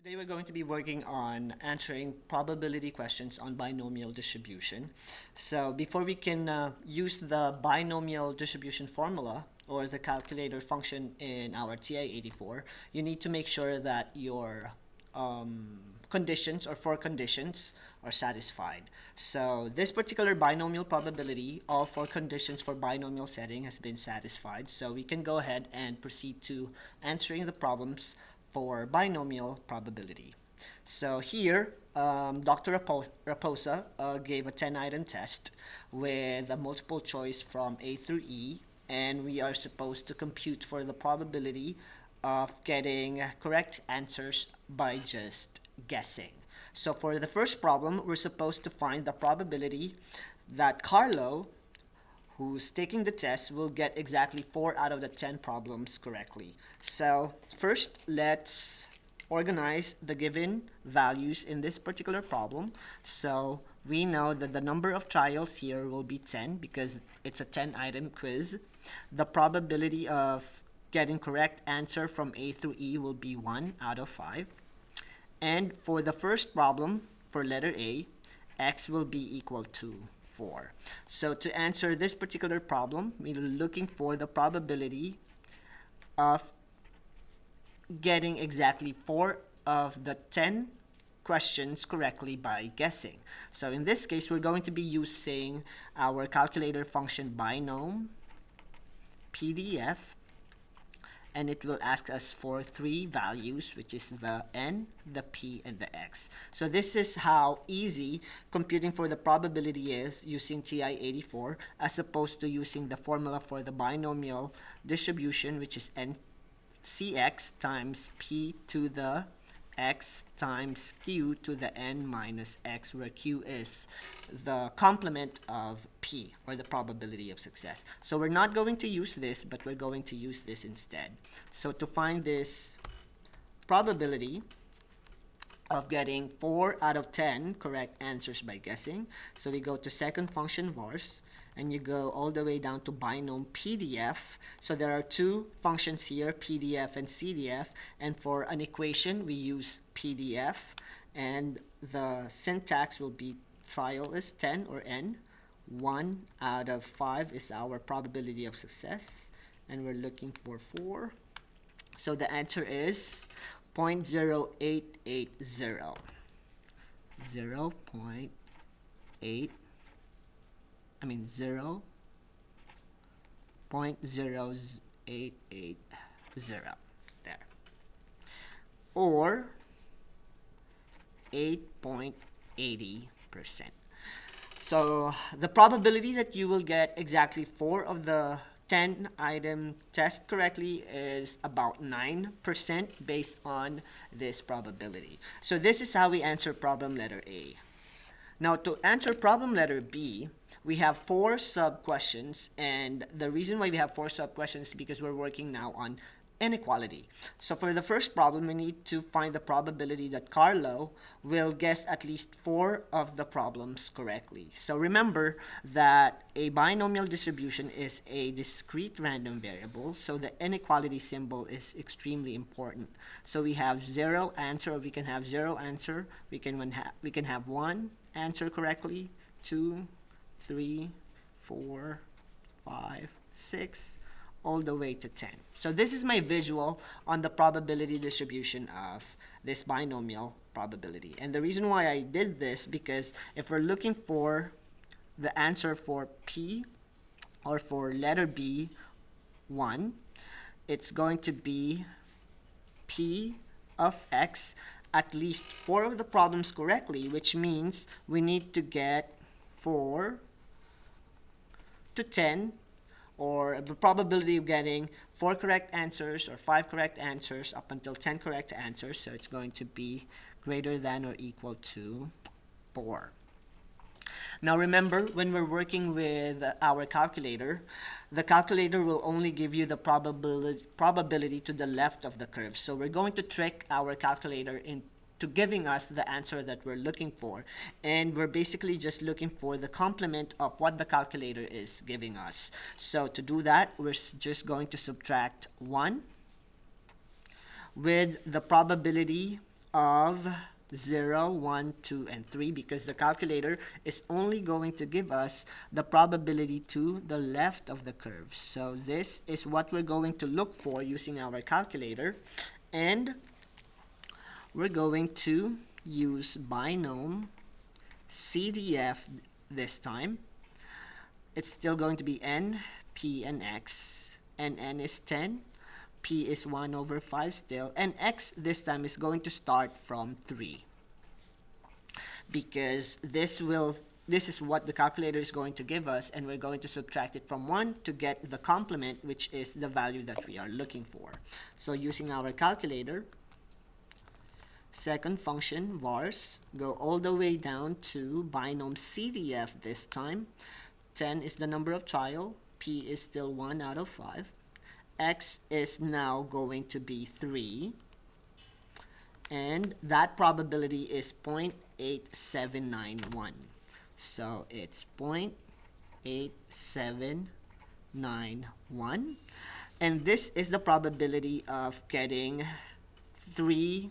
Today we're going to be working on answering probability questions on binomial distribution. So before we can use the binomial distribution formula or the calculator function in our TI-84, you need to make sure that your conditions or four conditions are satisfied. So this particular binomial probability, all four conditions for binomial setting has been satisfied. So we can go ahead and proceed to answering the problems for binomial probability. So here, Dr. Raposa gave a 10-item test with a multiple choice from A through E, and we are supposed to compute for the probability of getting correct answers by just guessing. So for the first problem, we're supposed to find the probability that Carlo, who's taking the test, will get exactly 4 out of the 10 problems correctly. So first, let's organize the given values in this particular problem. So we know that the number of trials here will be 10 because it's a 10-item quiz. The probability of getting correct answer from A through E will be 1 out of 5. And for the first problem, for letter A, x will be equal to 4. So to answer this particular problem, we're looking for the probability of getting exactly 4 of the 10 questions correctly by guessing. So in this case, we're going to be using our calculator function Binompdf, and it will ask us for 3 values, which is the n, the p, and the x. So this is how easy computing for the probability is using TI-84 as opposed to using the formula for the binomial distribution, which is ncx times p to the x times q to the n minus x, where q is the complement of p, or the probability of success. So we're not going to use this, but we're going to use this instead. So to find this probability of getting 4 out of 10 correct answers by guessing, so we go to second function vars, and you go all the way down to Binompdf. So there are 2 functions here, pdf and cdf, and for an equation we use pdf, and the syntax will be trial is 10 or n, 1 out of 5 is our probability of success, and we're looking for 4. So the answer is 0.0880. 0.880 there, or 8.80%. So the probability that you will get exactly 4 of the 10-item test correctly is about 9% based on this probability. So this is how we answer problem letter A. Now to answer problem letter B, we have 4 sub-questions, and the reason why we have 4 sub-questions is because we're working now on inequality. So for the first problem, we need to find the probability that Carlo will guess at least 4 of the problems correctly. So remember that a binomial distribution is a discrete random variable, so the inequality symbol is extremely important. So we have 0 answer, or we can have 0 answer. We can have 1 answer correctly, 2, 3, 4, 5, 6, all the way to 10. So this is my visual on the probability distribution of this binomial probability. And the reason why I did this, because if we're looking for the answer for P, or for letter B, 1, it's going to be P of x at least 4 of the problems correctly, which means we need to get 4 to 10, or the probability of getting 4 correct answers or 5 correct answers up until 10 correct answers. So it's going to be greater than or equal to 4. Now remember, when we're working with our calculator, the calculator will only give you the probability to the left of the curve. So we're going to trick our calculator into giving us the answer that we're looking for, and we're basically just looking for the complement of what the calculator is giving us. So to do that, we're just going to subtract 1 with the probability of 0, 1, 2, and 3 because the calculator is only going to give us the probability to the left of the curve. So this is what we're going to look for using our calculator, and we're going to use Binomial CDF this time. It's still going to be n, p, and x, and n is 10. P is 1 over 5 still, and x this time is going to start from 3 because this is what the calculator is going to give us, and we're going to subtract it from 1 to get the complement, which is the value that we are looking for. So using our calculator, second function vars, go all the way down to binom CDF this time. 10 is the number of trial, p is still 1 out of 5. X is now going to be 3, and that probability is 0.8791. So it's 0.8791, and this is the probability of getting 3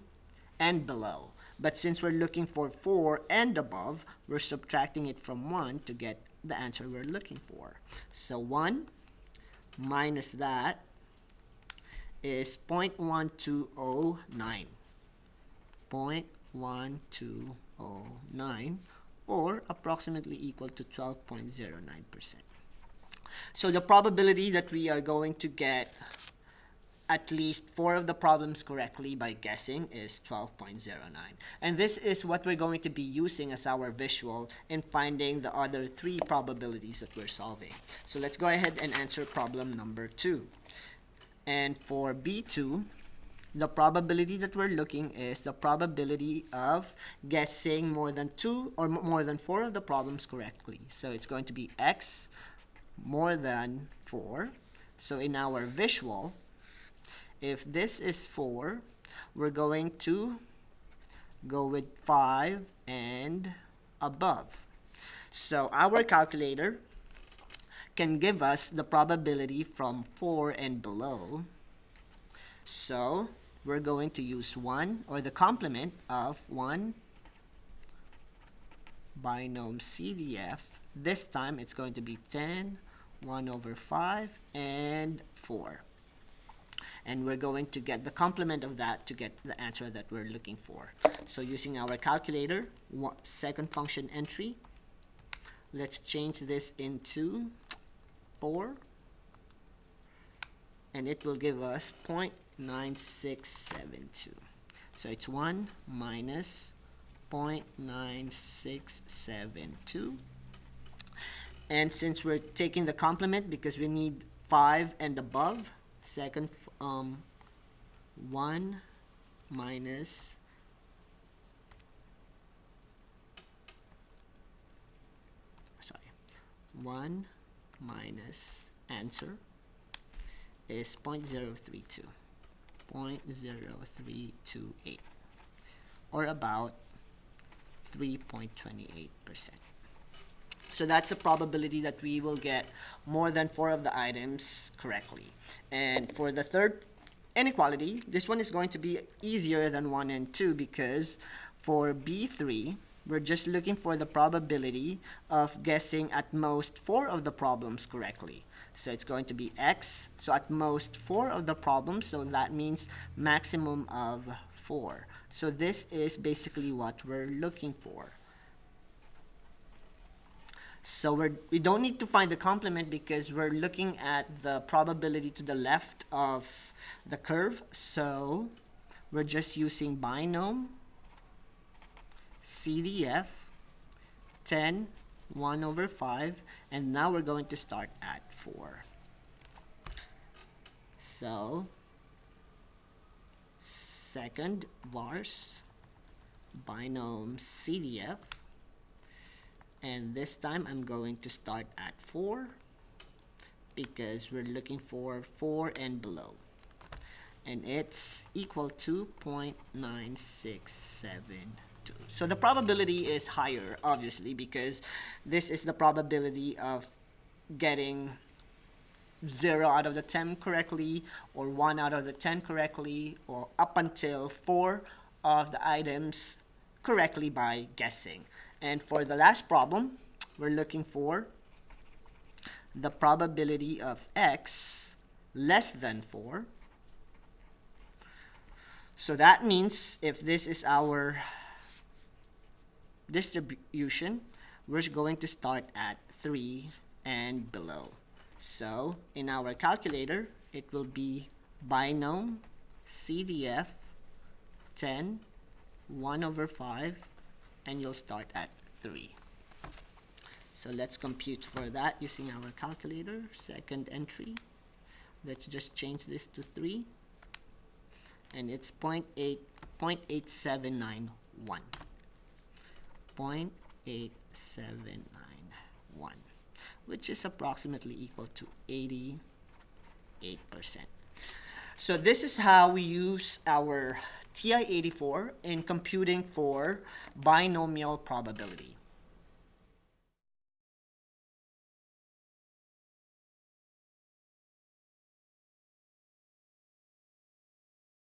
and below. But since we're looking for 4 and above, we're subtracting it from 1 to get the answer we're looking for. So 1 minus that is 0.1209. 0.1209, or approximately equal to 12.09%. So the probability that we are going to get at least 4 of the problems correctly by guessing is 12.09. And this is what we're going to be using as our visual in finding the other 3 probabilities that we're solving. So let's go ahead and answer problem number 2. And for B2, the probability that we're looking is the probability of guessing more than 2 or more than 4 of the problems correctly. So it's going to be x more than 4. So in our visual, if this is 4, we're going to go with 5 and above. So our calculator can give us the probability from 4 and below. So we're going to use 1, or the complement of 1 binom CDF. This time it's going to be 10, 1 over 5, and 4. And we're going to get the complement of that to get the answer that we're looking for. So using our calculator, second function entry, let's change this into 4, and it will give us 0.9672. So it's 1 minus 0.9672. And since we're taking the complement because we need 5 and above, second 1 minus 1 minus answer is 0.032, 0.0328, or about 3.28%. So that's the probability that we will get more than 4 of the items correctly. And for the third inequality, this one is going to be easier than 1 and 2 because for B3, we're just looking for the probability of guessing at most 4 of the problems correctly. So it's going to be x, so at most 4 of the problems, so that means maximum of 4. So this is basically what we're looking for. So we don't need to find the complement because we're looking at the probability to the left of the curve. So we're just using binom CDF 10, 1 over 5, and now we're going to start at 4. So second vars binom CDF, and this time I'm going to start at 4 because we're looking for 4 and below, and it's equal to 0.9672. So the probability is higher, obviously, because this is the probability of getting 0 out of the 10 correctly, or 1 out of the 10 correctly, or up until 4 of the items correctly by guessing. And for the last problem, we're looking for the probability of x less than 4. So that means if this is our distribution, we're going to start at 3 and below. So in our calculator, it will be Binompdf 10, 1/5, and you'll start at 3. So let's compute for that using our calculator. Second entry. Let's just change this to 3. And it's 0.8791. 0.8791, which is approximately equal to 88%. So this is how we use our TI-84 in computing for binomial probability.